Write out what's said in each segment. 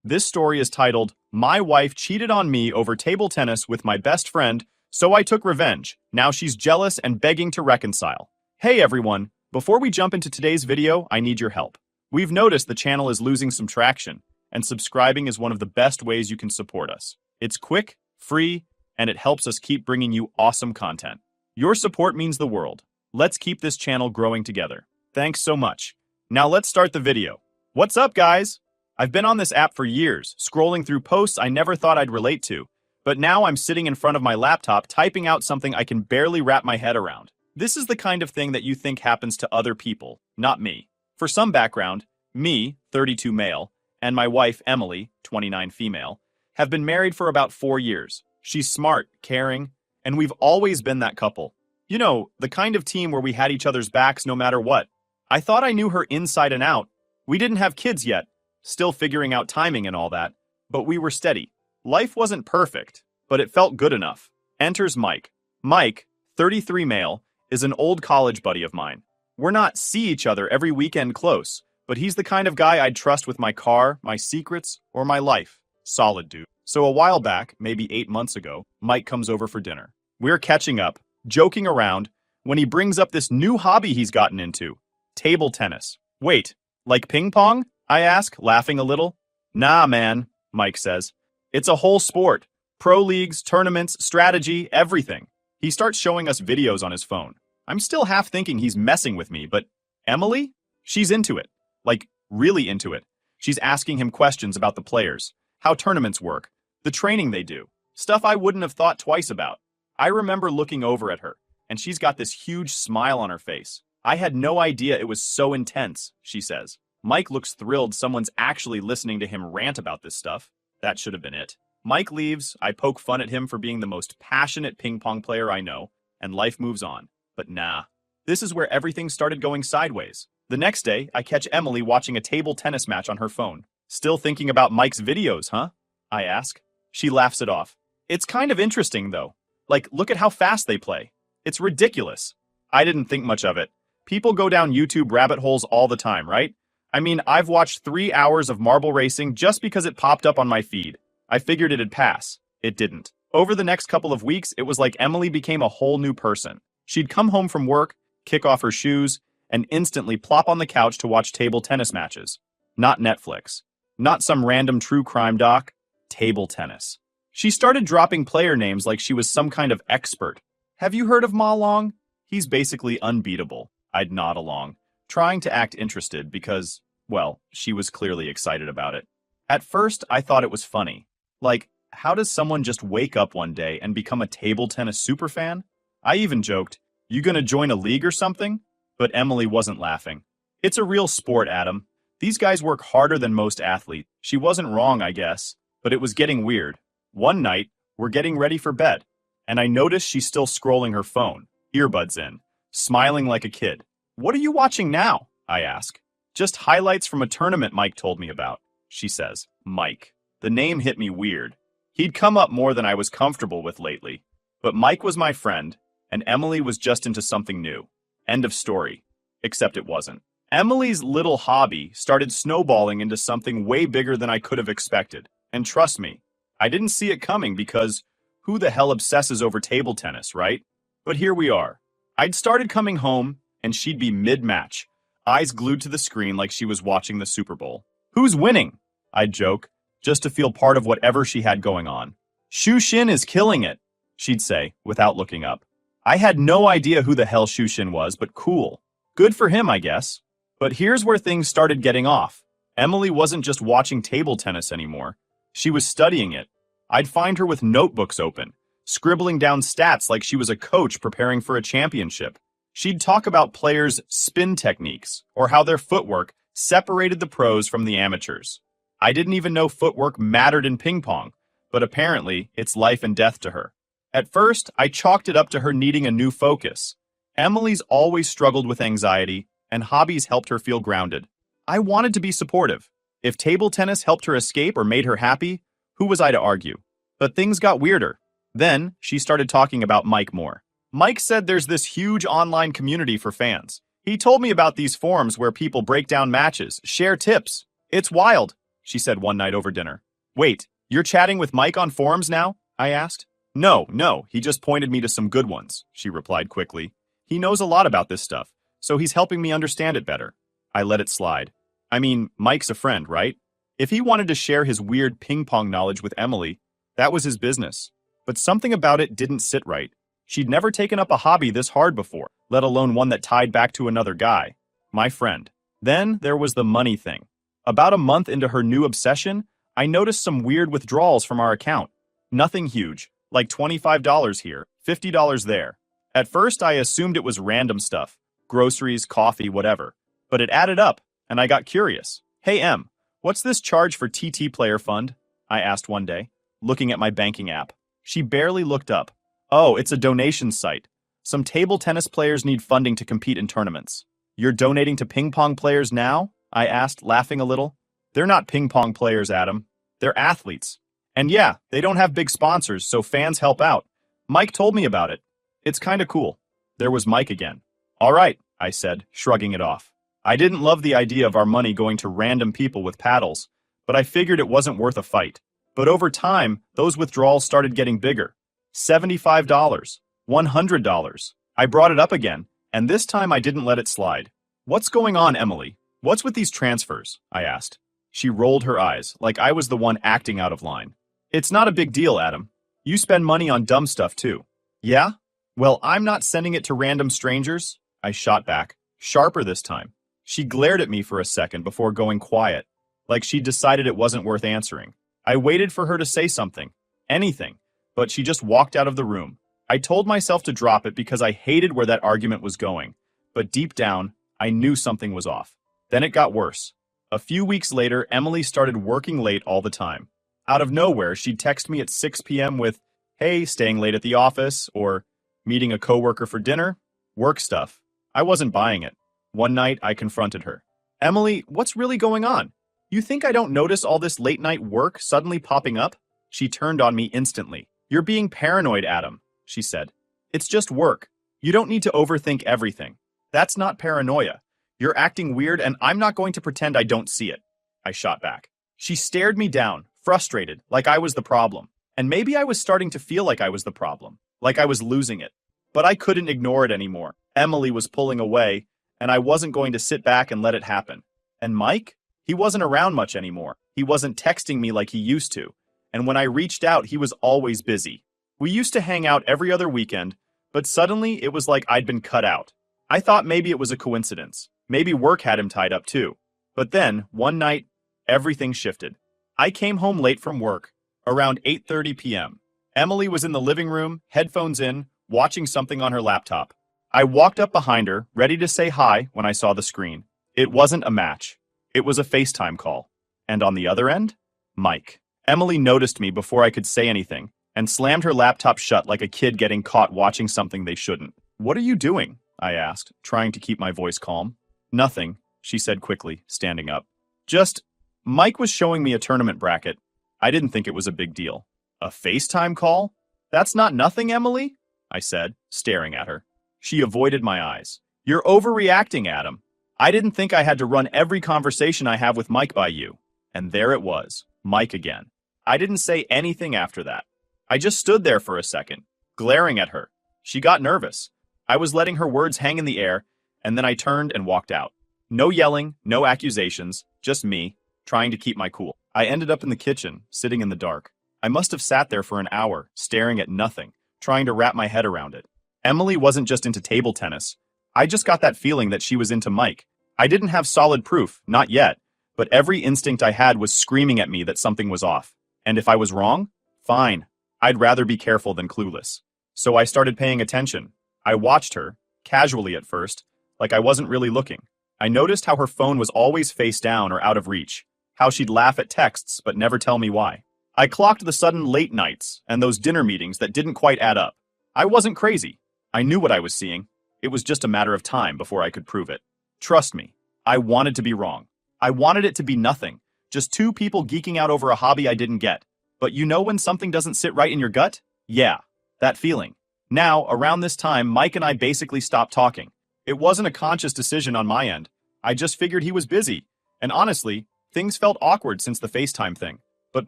This story is titled, My Wife Cheated on Me Over Table Tennis with My Best Friend, So I Took Revenge. Now she's jealous and begging to reconcile. Hey everyone, before we jump into today's video, I need your help. We've noticed the channel is losing some traction, and subscribing is one of the best ways you can support us. It's quick, free, and it helps us keep bringing you awesome content. Your support means the world. Let's keep this channel growing together. Thanks so much. Now let's start the video. What's up, guys? I've been on this app for years, scrolling through posts I never thought I'd relate to. But now I'm sitting in front of my laptop typing out something I can barely wrap my head around. This is the kind of thing that you think happens to other people, not me. For some background, me, 32 male, and my wife, Emily, 29 female, have been married for about 4 years. She's smart, caring, and we've always been that couple. You know, the kind of team where we had each other's backs no matter what. I thought I knew her inside and out. We didn't have kids yet, still figuring out timing and all that, but we were steady. Life wasn't perfect, but it felt good enough. Enters Mike. Mike, 33 male, is an old college buddy of mine. We're not see each other every weekend close, but he's the kind of guy I'd trust with my car, my secrets, or my life. Solid dude. So a while back, maybe 8 months ago, Mike comes over for dinner. We're catching up, joking around, when he brings up this new hobby he's gotten into. Table tennis. Wait, like ping pong? I ask, laughing a little. Nah, man, Mike says. It's a whole sport. Pro leagues, tournaments, strategy, everything. He starts showing us videos on his phone. I'm still half thinking he's messing with me, but Emily? She's into it. Like, really into it. She's asking him questions about the players, how tournaments work, the training they do, stuff I wouldn't have thought twice about. I remember looking over at her, and she's got this huge smile on her face. I had no idea it was so intense, she says. Mike looks thrilled someone's actually listening to him rant about this stuff. That should have been it. Mike leaves, I poke fun at him for being the most passionate ping pong player I know, and life moves on. But nah. This is where everything started going sideways. The next day, I catch Emily watching a table tennis match on her phone. Still thinking about Mike's videos, huh? I ask. She laughs it off. It's kind of interesting, though. Like, look at how fast they play. It's ridiculous. I didn't think much of it. People go down YouTube rabbit holes all the time, right? I mean, I've watched 3 hours of marble racing just because it popped up on my feed. I figured it'd pass. It didn't. Over the next couple of weeks, it was like Emily became a whole new person. She'd come home from work, kick off her shoes, and instantly plop on the couch to watch table tennis matches. Not Netflix. Not some random true crime doc. Table tennis. She started dropping player names like she was some kind of expert. Have you heard of Ma Long? He's basically unbeatable. I'd nod along, trying to act interested because, well, she was clearly excited about it. At first, I thought it was funny. Like, how does someone just wake up one day and become a table tennis superfan? I even joked, you gonna join a league or something? But Emily wasn't laughing. It's a real sport, Adam. These guys work harder than most athletes. She wasn't wrong, I guess, but it was getting weird. One night, we're getting ready for bed, and I notice she's still scrolling her phone, earbuds in, smiling like a kid. What are you watching now? I ask. Just highlights from a tournament Mike told me about, she says. Mike. The name hit me weird. He'd come up more than I was comfortable with lately. But Mike was my friend, and Emily was just into something new. End of story. Except it wasn't. Emily's little hobby started snowballing into something way bigger than I could have expected. And trust me, I didn't see it coming because who the hell obsesses over table tennis, right? But here we are. I'd started coming home, and she'd be mid-match, eyes glued to the screen like she was watching the Super Bowl. Who's winning? I'd joke, just to feel part of whatever she had going on. Shu Shin is killing it, she'd say, without looking up. I had no idea who the hell Shu Shin was, but cool. Good for him, I guess. But here's where things started getting off. Emily wasn't just watching table tennis anymore. She was studying it. I'd find her with notebooks open, scribbling down stats like she was a coach preparing for a championship. She'd talk about players' spin techniques, or how their footwork separated the pros from the amateurs. I didn't even know footwork mattered in ping pong, but apparently it's life and death to her. At first, I chalked it up to her needing a new focus. Emily's always struggled with anxiety, and hobbies helped her feel grounded. I wanted to be supportive. If table tennis helped her escape or made her happy, who was I to argue? But things got weirder. Then, she started talking about Mike more. Mike said there's this huge online community for fans. He told me about these forums where people break down matches, share tips. It's wild. she said one night over dinner. Wait, you're chatting with Mike on forums now? I asked. No, he just pointed me to some good ones, she replied quickly. He knows a lot about this stuff, so he's helping me understand it better. I let it slide. I mean, Mike's a friend, right? If he wanted to share his weird ping pong knowledge with Emily, that was his business. But something about it didn't sit right. She'd never taken up a hobby this hard before, let alone one that tied back to another guy. My friend. Then there was the money thing. About a month into her new obsession, I noticed some weird withdrawals from our account. Nothing huge, like $25 here, $50 there. At first, I assumed it was random stuff, groceries, coffee, whatever. But it added up, and I got curious. Hey, Em, what's this charge for TT Player Fund? I asked one day, looking at my banking app. She barely looked up. Oh, it's a donation site. Some table tennis players need funding to compete in tournaments. You're donating to ping pong players now? I asked, laughing a little. They're not ping pong players, Adam. They're athletes. And yeah, they don't have big sponsors, so fans help out. Mike told me about it. It's kinda cool. There was Mike again. All right, I said, shrugging it off. I didn't love the idea of our money going to random people with paddles, but I figured it wasn't worth a fight. But over time, those withdrawals started getting bigger. $75, $100. I brought it up again, and this time I didn't let it slide. What's going on, Emily? What's with these transfers? I asked. She rolled her eyes, like I was the one acting out of line. It's not a big deal, Adam. You spend money on dumb stuff too. Yeah? Well, I'm not sending it to random strangers. I shot back, sharper this time. She glared at me for a second before going quiet, like she'd decided it wasn't worth answering. I waited for her to say something, anything, but she just walked out of the room. I told myself to drop it because I hated where that argument was going, but deep down, I knew something was off. Then it got worse. A few weeks later, Emily started working late all the time. Out of nowhere, she'd text me at 6 p.m. with, hey, staying late at the office, or meeting a coworker for dinner, work stuff. I wasn't buying it. One night, I confronted her. Emily, what's really going on? You think I don't notice all this late-night work suddenly popping up? She turned on me instantly. You're being paranoid, Adam, she said. It's just work. You don't need to overthink everything. That's not paranoia. You're acting weird, and I'm not going to pretend I don't see it. I shot back. She stared me down, frustrated, like I was the problem. And maybe I was starting to feel like I was the problem, like I was losing it. But I couldn't ignore it anymore. Emily was pulling away, and I wasn't going to sit back and let it happen. And Mike? He wasn't around much anymore. He wasn't texting me like he used to. And when I reached out, he was always busy. We used to hang out every other weekend, but suddenly it was like I'd been cut out. I thought maybe it was a coincidence. Maybe work had him tied up too. But then, one night, everything shifted. I came home late from work, around 8:30 p.m. Emily was in the living room, headphones in, watching something on her laptop. I walked up behind her, ready to say hi when I saw the screen. It wasn't a match. It was a FaceTime call. And on the other end, Mike. Emily noticed me before I could say anything and slammed her laptop shut like a kid getting caught watching something they shouldn't. What are you doing? I asked, trying to keep my voice calm. Nothing, she said quickly, standing up. Just, Mike was showing me a tournament bracket. I didn't think it was a big deal. A FaceTime call? That's not nothing, Emily? I said, staring at her. She avoided my eyes. You're overreacting, Adam. I didn't think I had to run every conversation I have with Mike by you. And there it was, Mike again. I didn't say anything after that. I just stood there for a second, glaring at her. She got nervous. I was letting her words hang in the air, and then I turned and walked out. No yelling, no accusations, just me, trying to keep my cool. I ended up in the kitchen, sitting in the dark. I must have sat there for an hour, staring at nothing, trying to wrap my head around it. Emily wasn't just into table tennis. I just got that feeling that she was into Mike. I didn't have solid proof, not yet, but every instinct I had was screaming at me that something was off. And if I was wrong, fine. I'd rather be careful than clueless. So I started paying attention. I watched her, casually at first, like I wasn't really looking. I noticed how her phone was always face down or out of reach, how she'd laugh at texts but never tell me why. I clocked the sudden late nights and those dinner meetings that didn't quite add up. I wasn't crazy. I knew what I was seeing. It was just a matter of time before I could prove it. Trust me, I wanted to be wrong. I wanted it to be nothing, just two people geeking out over a hobby I didn't get. But you know when something doesn't sit right in your gut? Yeah, that feeling. Now, around this time, Mike and I basically stopped talking. It wasn't a conscious decision on my end. I just figured he was busy. And honestly, Things felt awkward since the FaceTime thing, but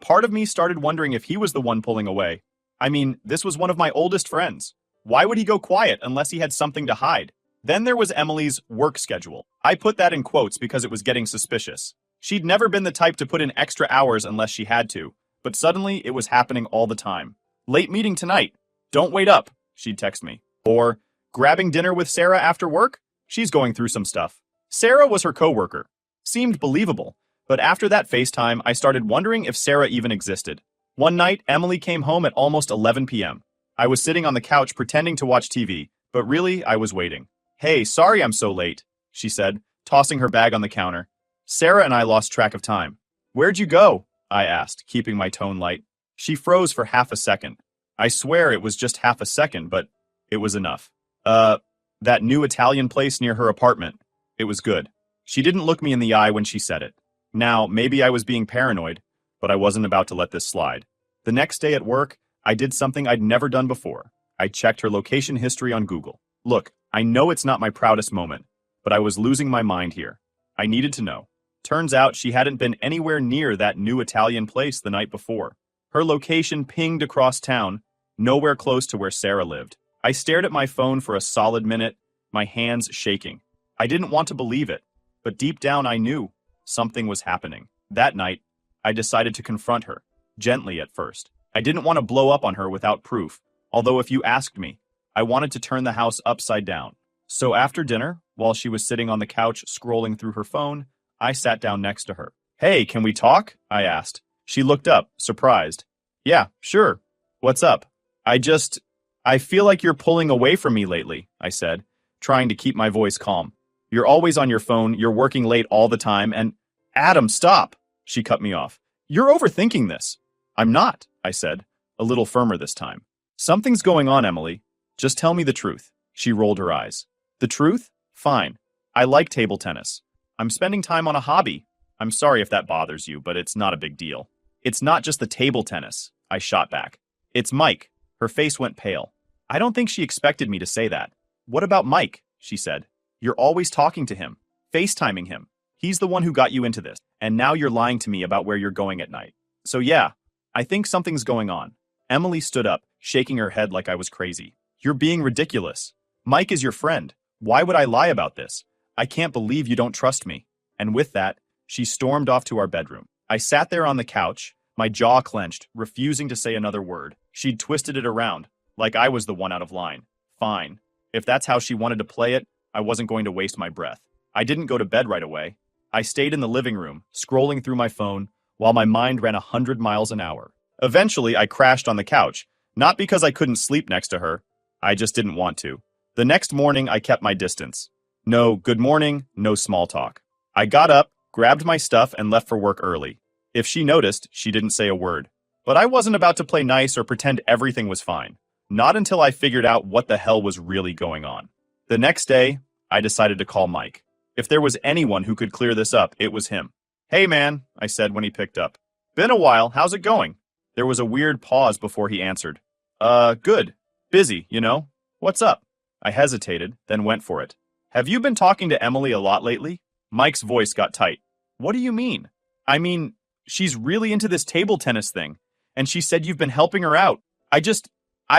part of me started wondering if he was the one pulling away. I mean, this was one of my oldest friends. Why would he go quiet unless he had something to hide? Then there was Emily's work schedule. I put that in quotes because it was getting suspicious. She'd never been the type to put in extra hours unless she had to, but suddenly it was happening all the time. Late meeting tonight. Don't wait up, she'd text me. Or, grabbing dinner with Sarah after work? She's going through some stuff. Sarah was her coworker. Seemed believable, but after that FaceTime, I started wondering if Sarah even existed. One night, Emily came home at almost 11 p.m. I was sitting on the couch pretending to watch TV, but really, I was waiting. Hey, sorry I'm so late, she said, tossing her bag on the counter. Sarah and I lost track of time. Where'd you go? I asked, keeping my tone light. She froze for half a second. I swear it was just half a second, but it was enough. That new Italian place near her apartment. It was good. She didn't look me in the eye when she said it. Now, maybe I was being paranoid, but I wasn't about to let this slide. The next day at work, I did something I'd never done before. I checked her location history on Google. Look, I know it's not my proudest moment, but I was losing my mind here. I needed to know. Turns out she hadn't been anywhere near that new Italian place the night before. Her location pinged across town, nowhere close to where Sarah lived. I stared at my phone for a solid minute, my hands shaking. I didn't want to believe it, but deep down I knew something was happening. That night, I decided to confront her, gently at first. I didn't want to blow up on her without proof, although if you asked me, I wanted to turn the house upside down. So after dinner, while she was sitting on the couch scrolling through her phone, I sat down next to her. Hey, can we talk? I asked. She looked up, surprised. Yeah, sure. What's up? I feel like you're pulling away from me lately, I said, trying to keep my voice calm. You're always on your phone, you're working late all the time, and… Adam, stop! She cut me off. You're overthinking this. I'm not, I said, a little firmer this time. Something's going on, Emily. Just tell me the truth. She rolled her eyes. The truth? Fine. I like table tennis. I'm spending time on a hobby. I'm sorry if that bothers you, but it's not a big deal. It's not just the table tennis, I shot back. It's Mike. Her face went pale. I don't think she expected me to say that. What about Mike? She said. You're always talking to him, FaceTiming him. He's the one who got you into this, and now you're lying to me about where you're going at night. So yeah, I think something's going on. Emily stood up, shaking her head like I was crazy. You're being ridiculous. Mike is your friend. Why would I lie about this? I can't believe you don't trust me. And with that, she stormed off to our bedroom. I sat there on the couch, my jaw clenched, refusing to say another word. She'd twisted it around, like I was the one out of line. Fine. If that's how she wanted to play it, I wasn't going to waste my breath. I didn't go to bed right away. I stayed in the living room, scrolling through my phone, while my mind ran 100 miles an hour. Eventually, I crashed on the couch, not because I couldn't sleep next to her. I just didn't want to. The next morning, I kept my distance. No good morning, no small talk. I got up, grabbed my stuff, and left for work early. If she noticed, she didn't say a word. But I wasn't about to play nice or pretend everything was fine. Not until I figured out what the hell was really going on. The next day, I decided to call Mike. If there was anyone who could clear this up, it was him. Hey man, I said when he picked up. Been a while, how's it going? There was a weird pause before he answered. Good. Busy, you know? What's up? I hesitated, then went for it. Have you been talking to Emily a lot lately? Mike's voice got tight. What do you mean? I mean, she's really into this table tennis thing, and she said you've been helping her out. I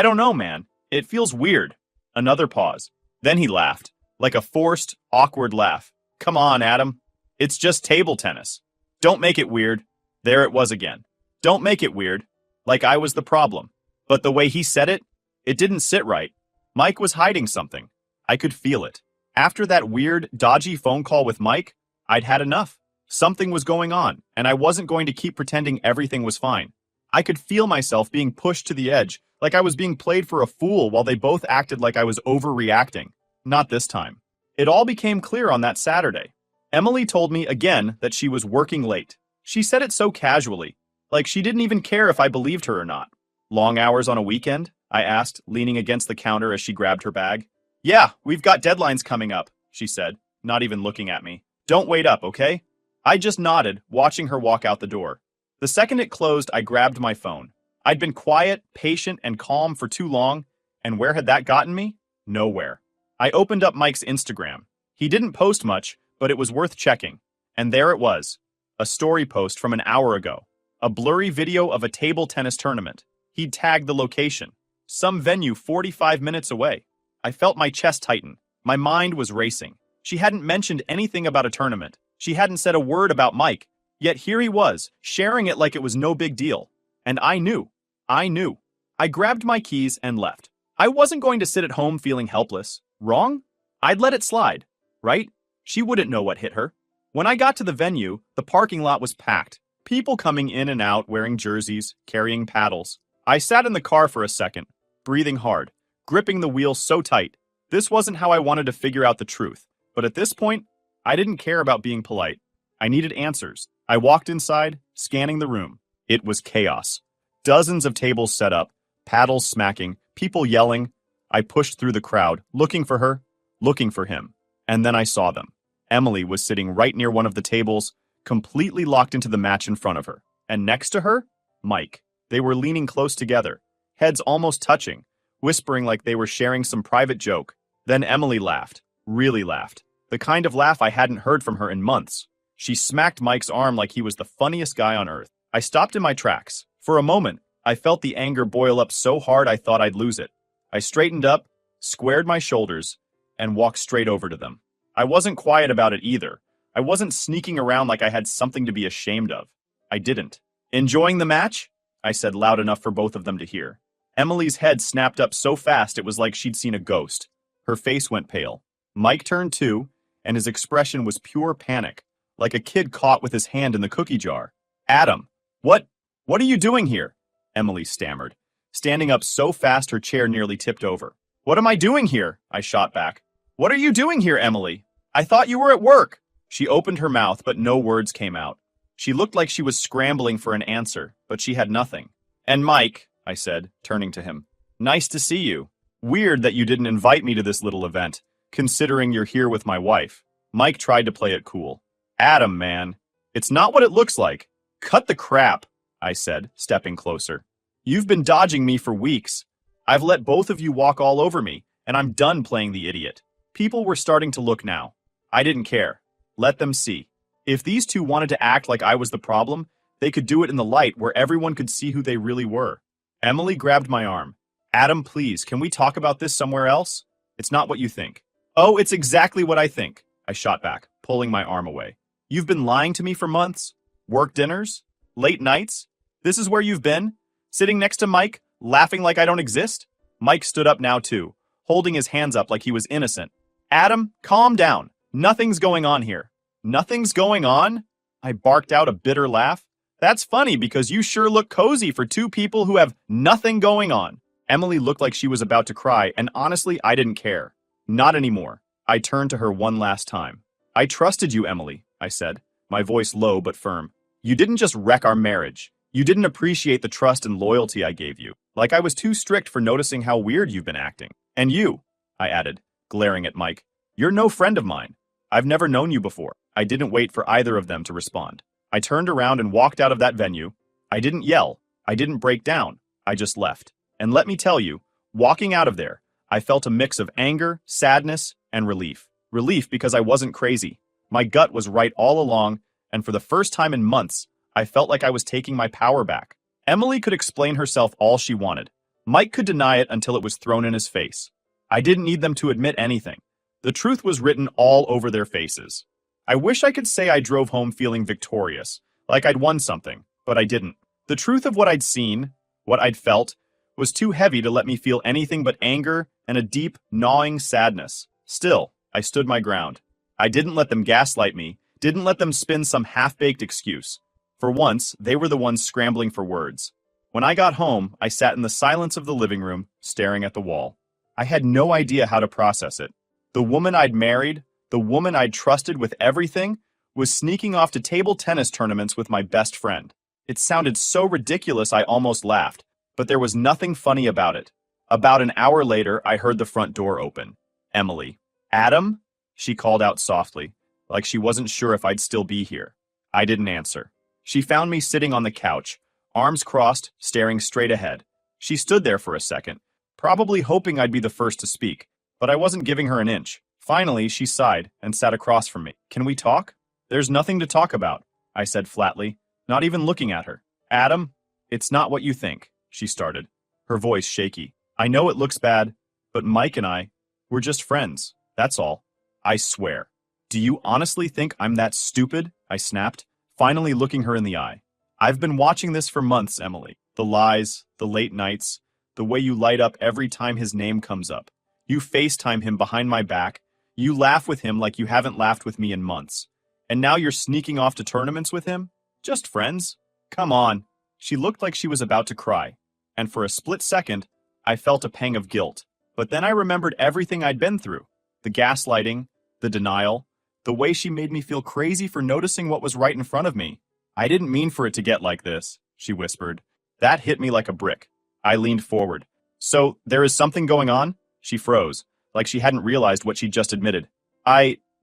don't know, man. It feels weird. Another pause. Then he laughed, like a forced, awkward laugh. Come on, Adam. It's just table tennis. Don't make it weird. There it was again. Don't make it weird. Like I was the problem. But the way he said it, it didn't sit right. Mike was hiding something. I could feel it. After that weird, dodgy phone call with Mike, I'd had enough. Something was going on, and I wasn't going to keep pretending everything was fine. I could feel myself being pushed to the edge, like I was being played for a fool while they both acted like I was overreacting. Not this time. It all became clear on that Saturday. Emily told me again that she was working late. She said it so casually, like she didn't even care if I believed her or not. Long hours on a weekend? I asked, leaning against the counter as she grabbed her bag. Yeah, we've got deadlines coming up, she said, not even looking at me. Don't wait up, okay? I just nodded, watching her walk out the door. The second it closed, I grabbed my phone. I'd been quiet, patient, and calm for too long, and where had that gotten me? Nowhere. I opened up Mike's Instagram. He didn't post much, but it was worth checking. And there it was. A story post from an hour ago. A blurry video of a table tennis tournament. He'd tagged the location. Some venue 45 minutes away. I felt my chest tighten. My mind was racing. She hadn't mentioned anything about a tournament. She hadn't said a word about Mike. Yet here he was, sharing it like it was no big deal. And I knew. I knew. I grabbed my keys and left. I wasn't going to sit at home feeling helpless. Wrong? I'd let it slide. Right? She wouldn't know what hit her. When I got to the venue, the parking lot was packed. People coming in and out wearing jerseys, carrying paddles. I sat in the car for a second, breathing hard, gripping the wheel so tight. This wasn't how I wanted to figure out the truth. But at this point, I didn't care about being polite. I needed answers. I walked inside, scanning the room. It was chaos. Dozens of tables set up, paddles smacking, people yelling. I pushed through the crowd, looking for her, looking for him. And then I saw them. Emily was sitting right near one of the tables, completely locked into the match in front of her. And next to her, Mike. They were leaning close together, heads almost touching, whispering like they were sharing some private joke. Then Emily laughed, really laughed. The kind of laugh I hadn't heard from her in months. She smacked Mike's arm like he was the funniest guy on earth. I stopped in my tracks. For a moment, I felt the anger boil up so hard I thought I'd lose it. I straightened up, squared my shoulders, and walked straight over to them. I wasn't quiet about it either. I wasn't sneaking around like I had something to be ashamed of. I didn't. Enjoying the match? I said loud enough for both of them to hear. Emily's head snapped up so fast it was like she'd seen a ghost. Her face went pale. Mike turned too, and his expression was pure panic, like a kid caught with his hand in the cookie jar. Adam, what are you doing here? Emily stammered, standing up so fast her chair nearly tipped over. What am I doing here? I shot back. What are you doing here, Emily? I thought you were at work. She opened her mouth, but no words came out. She looked like she was scrambling for an answer, but she had nothing. And Mike, I said, turning to him. Nice to see you. Weird that you didn't invite me to this little event, considering you're here with my wife. Mike tried to play it cool. Adam, man. It's not what it looks like. Cut the crap, I said, stepping closer. You've been dodging me for weeks. I've let both of you walk all over me, and I'm done playing the idiot. People were starting to look now. I didn't care. Let them see. If these two wanted to act like I was the problem, they could do it in the light where everyone could see who they really were. Emily grabbed my arm. Adam, please, can we talk about this somewhere else? It's not what you think. Oh, it's exactly what I think, I shot back, pulling my arm away. You've been lying to me for months? Work dinners? Late nights? This is where you've been? Sitting next to Mike, laughing like I don't exist? Mike stood up now too, holding his hands up like he was innocent. Adam, calm down. Nothing's going on here. Nothing's going on? I barked out a bitter laugh. That's funny because you sure look cozy for two people who have nothing going on. Emily looked like she was about to cry, and honestly, I didn't care. Not anymore. I turned to her one last time. I trusted you, Emily, I said, my voice low but firm. You didn't just wreck our marriage. You didn't appreciate the trust and loyalty I gave you, like I was too strict for noticing how weird you've been acting. And you, I added, glaring at Mike, you're no friend of mine. I've never known you before. I didn't wait for either of them to respond. I turned around and walked out of that venue. I didn't yell. I didn't break down. I just left. And let me tell you, walking out of there, I felt a mix of anger, sadness, and relief. Relief because I wasn't crazy. My gut was right all along, and for the first time in months, I felt like I was taking my power back. Emily could explain herself all she wanted. Mike could deny it until it was thrown in his face. I didn't need them to admit anything. The truth was written all over their faces. I wish I could say I drove home feeling victorious, like I'd won something, but I didn't. The truth of what I'd seen, what I'd felt, was too heavy to let me feel anything but anger and a deep, gnawing sadness. Still, I stood my ground. I didn't let them gaslight me, didn't let them spin some half-baked excuse. For once, they were the ones scrambling for words. When I got home, I sat in the silence of the living room, staring at the wall. I had no idea how to process it. The woman I'd married, the woman I'd trusted with everything, was sneaking off to table tennis tournaments with my best friend. It sounded so ridiculous I almost laughed, but there was nothing funny about it. About an hour later, I heard the front door open. Emily. Adam? She called out softly, like she wasn't sure if I'd still be here. I didn't answer. She found me sitting on the couch, arms crossed, staring straight ahead. She stood there for a second, probably hoping I'd be the first to speak, but I wasn't giving her an inch. Finally, she sighed and sat across from me. Can we talk? There's nothing to talk about. I said flatly, not even looking at her. Adam, it's not what you think, she started, her voice shaky. I know it looks bad, but Mike and I, we're just friends, that's all. I swear. Do you honestly think I'm that stupid? I snapped, finally looking her in the eye. I've been watching this for months, Emily. The lies, the late nights, the way you light up every time his name comes up. You FaceTime him behind my back. You laugh with him like you haven't laughed with me in months. And now you're sneaking off to tournaments with him? Just friends? Come on. She looked like she was about to cry. And for a split second, I felt a pang of guilt. But then I remembered everything I'd been through. The gaslighting, the denial, the way she made me feel crazy for noticing what was right in front of me. I didn't mean for it to get like this, she whispered. That hit me like a brick. I leaned forward. So, there is something going on? She froze, like she hadn't realized what she'd just admitted.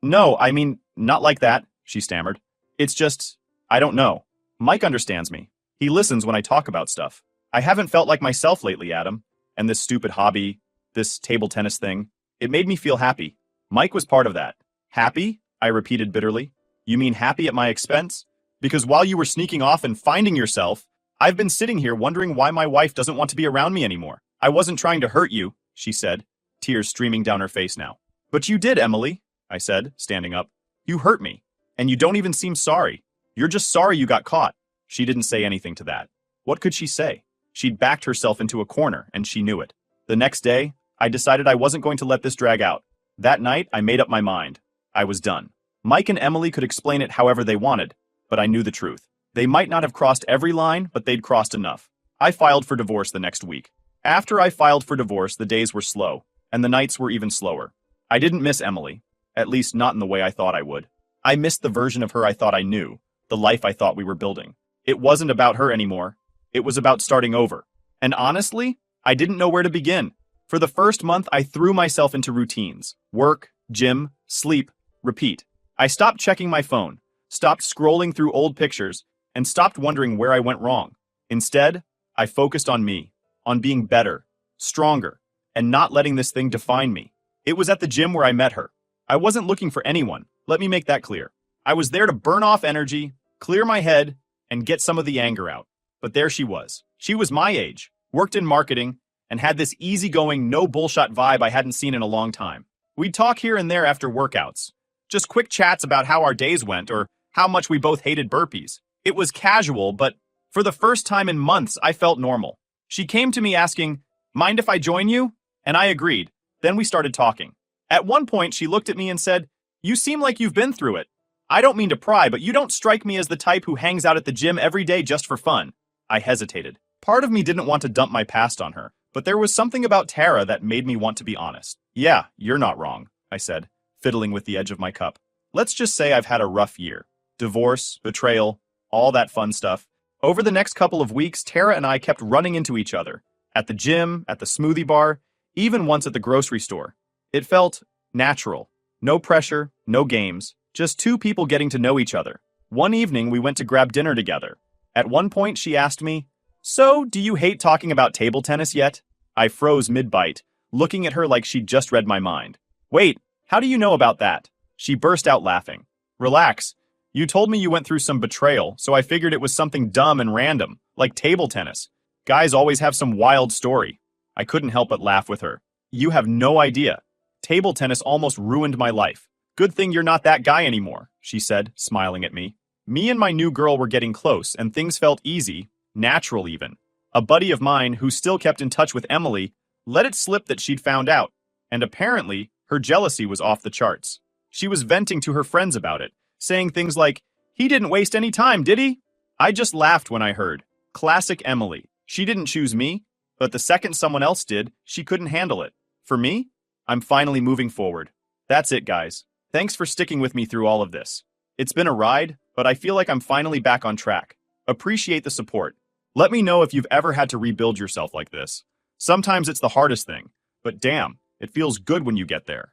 No, I mean, not like that, she stammered. It's just, I don't know. Mike understands me. He listens when I talk about stuff. I haven't felt like myself lately, Adam. And this stupid hobby, this table tennis thing, it made me feel happy. Mike was part of that. Happy? I repeated bitterly. You mean happy at my expense? Because while you were sneaking off and finding yourself, I've been sitting here wondering why my wife doesn't want to be around me anymore. I wasn't trying to hurt you, she said, tears streaming down her face now. But you did, Emily, I said, standing up. You hurt me, and you don't even seem sorry. You're just sorry you got caught. She didn't say anything to that. What could she say? She'd backed herself into a corner, and she knew it. The next day, I decided I wasn't going to let this drag out. That night, I made up my mind. I was done. Mike and Emily could explain it however they wanted, but I knew the truth. They might not have crossed every line, but they'd crossed enough. I filed for divorce the next week. After I filed for divorce, the days were slow, and the nights were even slower. I didn't miss Emily, at least not in the way I thought I would. I missed the version of her I thought I knew, the life I thought we were building. It wasn't about her anymore. It was about starting over. And honestly, I didn't know where to begin. For the first month, I threw myself into routines. Work, gym, sleep, repeat. I stopped checking my phone, stopped scrolling through old pictures, and stopped wondering where I went wrong. Instead, I focused on me, on being better, stronger, and not letting this thing define me. It was at the gym where I met her. I wasn't looking for anyone, let me make that clear. I was there to burn off energy, clear my head, and get some of the anger out. But there she was. She was my age, worked in marketing, and had this easygoing, no bullshit vibe I hadn't seen in a long time. We'd talk here and there after workouts. Just quick chats about how our days went or how much we both hated burpees. It was casual, but for the first time in months, I felt normal. She came to me asking, "Mind if I join you?" And I agreed. Then we started talking. At one point, she looked at me and said, "You seem like you've been through it. I don't mean to pry, but you don't strike me as the type who hangs out at the gym every day just for fun." I hesitated. Part of me didn't want to dump my past on her, but there was something about Tara that made me want to be honest. "Yeah, you're not wrong," I said, fiddling with the edge of my cup. "Let's just say I've had a rough year. Divorce, betrayal, all that fun stuff. Over the next couple of weeks, Tara and I kept running into each other. At the gym, at the smoothie bar, even once at the grocery store. It felt natural. No pressure, no games, just two people getting to know each other. One evening, we went to grab dinner together. At one point, she asked me, "So, do you hate talking about table tennis yet?" I froze mid-bite, looking at her like she'd just read my mind. "Wait, how do you know about that?" She burst out laughing. "Relax. You told me you went through some betrayal, so I figured it was something dumb and random, like table tennis. Guys always have some wild story." I couldn't help but laugh with her. "You have no idea. Table tennis almost ruined my life. Good thing you're not that guy anymore," she said, smiling at me. Me and my new girl were getting close, and things felt easy, natural even. A buddy of mine, who still kept in touch with Emily, let it slip that she'd found out, and apparently, her jealousy was off the charts. She was venting to her friends about it, saying things like, "He didn't waste any time, did he?" I just laughed when I heard. Classic Emily. She didn't choose me, but the second someone else did, she couldn't handle it. For me, I'm finally moving forward. That's it, guys. Thanks for sticking with me through all of this. It's been a ride, but I feel like I'm finally back on track. Appreciate the support. Let me know if you've ever had to rebuild yourself like this. Sometimes it's the hardest thing, but damn, it feels good when you get there.